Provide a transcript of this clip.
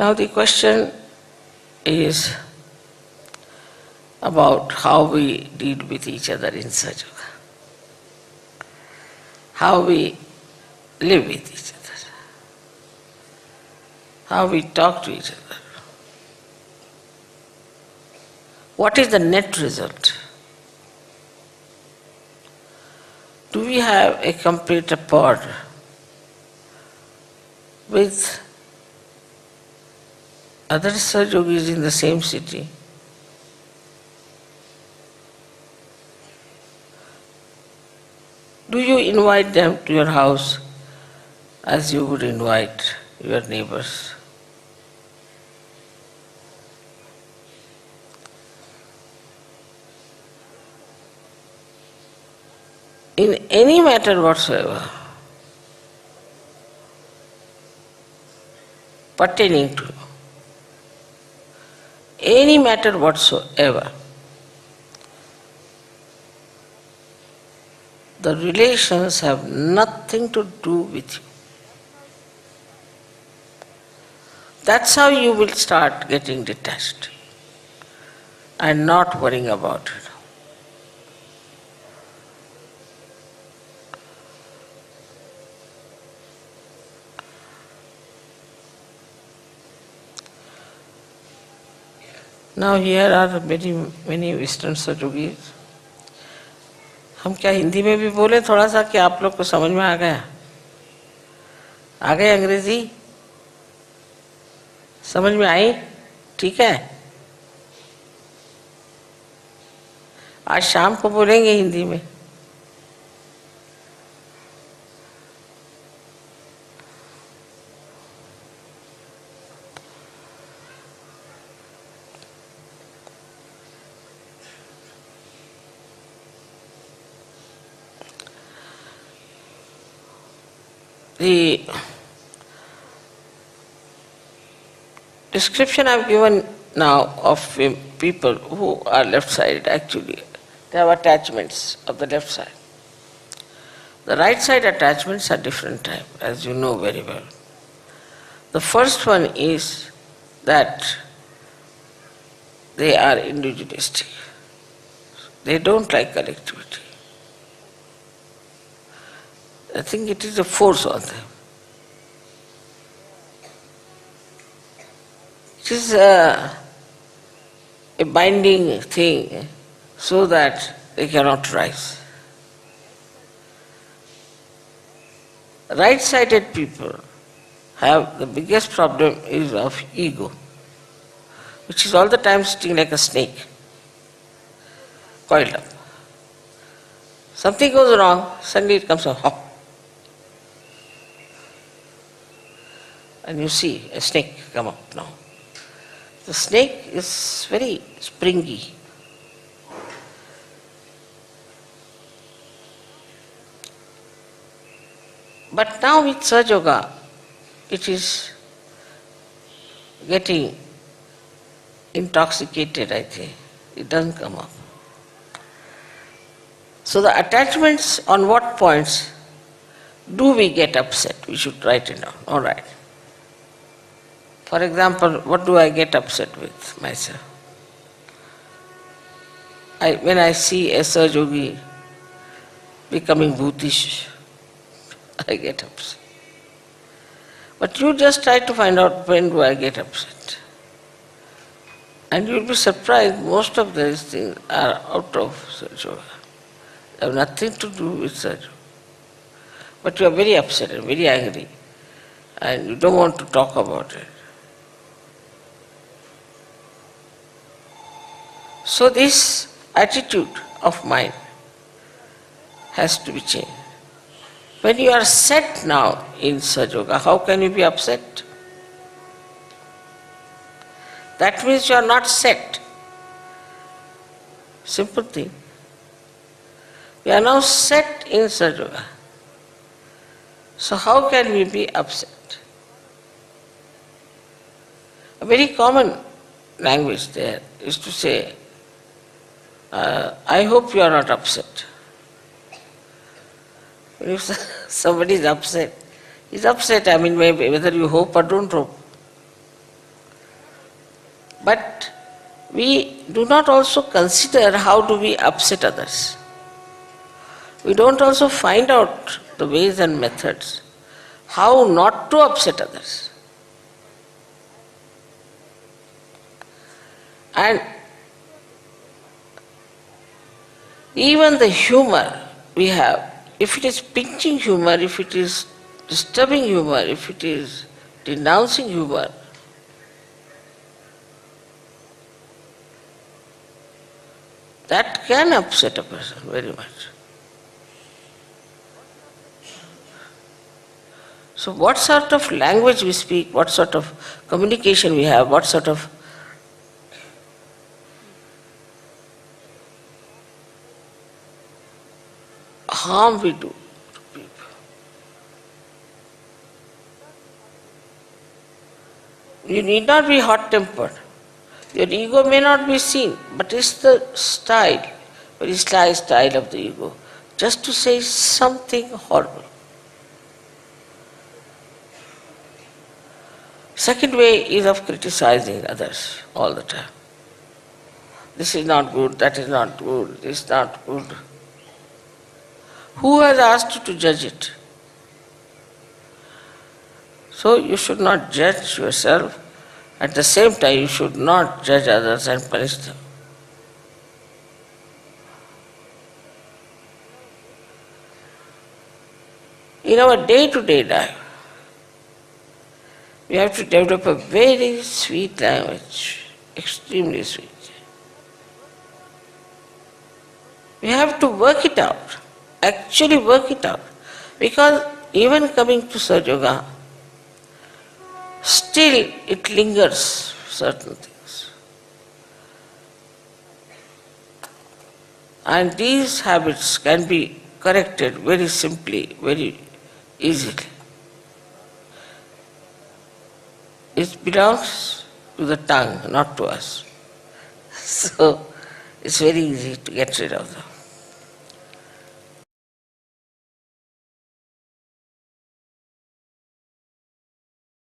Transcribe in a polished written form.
Now the question is about how we deal with each other in Sahaja Yoga, how we live with each other, how we talk to each other. What is the net result? Do we have a complete rapport with other Sahaja Yogis in the same city? Do you invite them to your house as you would invite your neighbors? In any matter whatsoever pertaining to any matter whatsoever, the relations have nothing to do with you. That's how you will start getting detached and not worrying about it. Now here are many Western Sahaja Yogis. हम क्या हिंदी में भी बोले थोड़ा सा कि आप लोग को समझ में आ गया? आ गए अंग्रेजी? समझ में आई? ठीक है? आज शाम को बोलेंगे हिंदी में. The description I have given now of people who are left-sided, actually, they have attachments of the left side. The right side attachments are different type, as you know very well. The first one is that they are individualistic. They don't like collectivity. I think it is a force on them. It is a binding thing so that they cannot rise. Right-sided people have the biggest problem is of ego, which is all the time sitting like a snake, coiled up. Something goes wrong, suddenly it comes up, hop. And you see a snake come up now. The snake is very springy. But now with Sahaja Yoga, it is getting intoxicated, I think. It doesn't come up. So the attachments, on what points do we get upset? We should write it down. All right. For example, what do I get upset with myself? When I see a Sahaja Yogi becoming bhutish, I get upset. But you just try to find out when do I get upset. And you'll be surprised, most of these things are out of Sahaja Yoga. They have nothing to do with Sahaja Yoga. But you are very upset and very angry, and you don't want to talk about it. So this attitude of mind has to be changed. When you are set now in Sahaja Yoga, how can you be upset? That means you are not set. Simple thing. We are now set in Sahaja Yoga. So how can we be upset? A very common language there is to say, I hope you are not upset. If somebody is upset, I mean, maybe whether you hope or don't hope. But we do not also consider how do we upset others. We don't also find out the ways and methods how not to upset others. And even the humor we have, if it is pinching humor, if it is disturbing humor, if it is denouncing humor, that can upset a person very much. So what sort of language we speak, what sort of communication we have, what sort of harm we do to people. You need not be hot-tempered. Your ego may not be seen, but it's the style, very sly style of the ego, just to say something horrible. Second way is of criticizing others all the time. This is not good, that is not good, this is not good. Who has asked you to judge it? So you should not judge yourself. At the same time, you should not judge others and punish them. In our day-to-day life, we have to develop a very sweet language, extremely sweet. We have to work it out, actually work it out. Because even coming to Sahaja Yoga, still it lingers certain things. And these habits can be corrected very simply, very easily. It belongs to the tongue, not to us. So it's very easy to get rid of them.